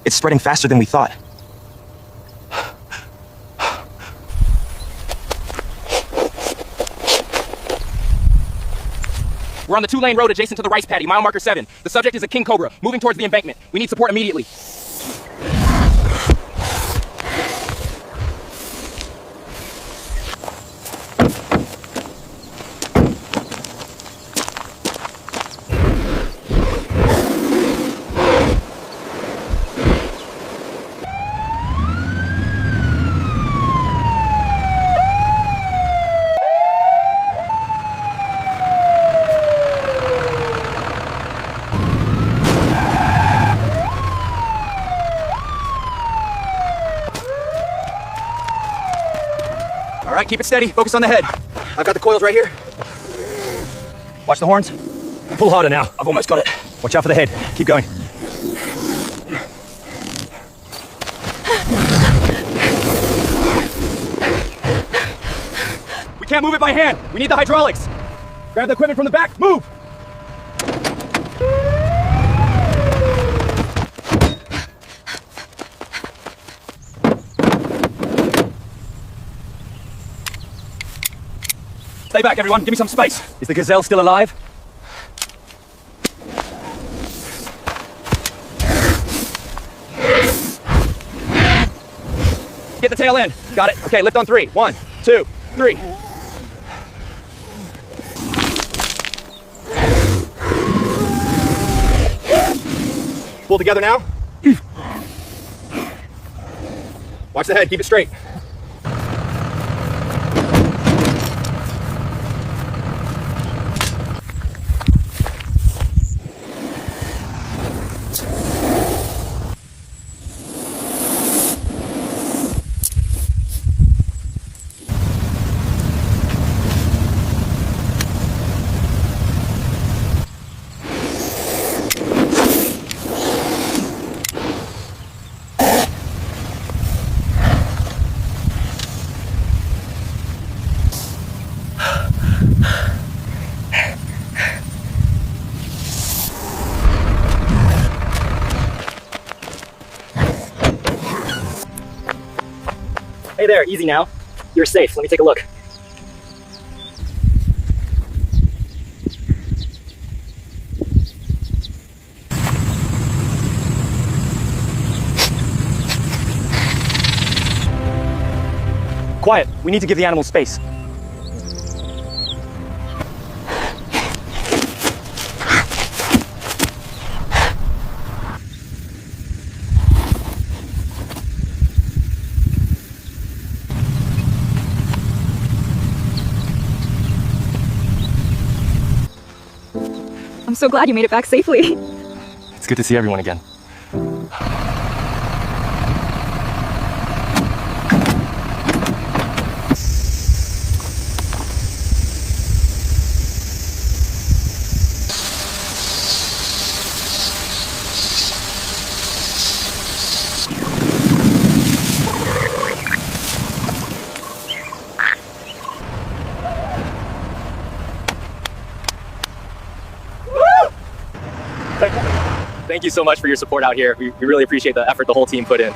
It's spreading faster than we thought. We're on the 2-lane road adjacent to the rice paddy, mile marker 7. The subject is a king cobra, moving towards the embankment. We need support immediately. All right, keep it steady. Focus on the head. I've got the coils right here. Watch the horns. Pull harder now. I've almost got it. Watch out for the head. Keep going. We can't move it by hand. We need the hydraulics. Grab the equipment from the back. Move! Stay back, everyone. Give me some space. Is the gazelle still alive? Get the tail end. Got it. Okay, lift on 3. 1, 2, 3. Pull together now. Watch the head. Keep it straight. Hey there, easy now. You're safe. Let me take a look. Quiet. We need to give the animal space. I'm so glad you made it back safely. It's good to see everyone again. Thank you so much for your support out here. We really appreciate the effort the whole team put in.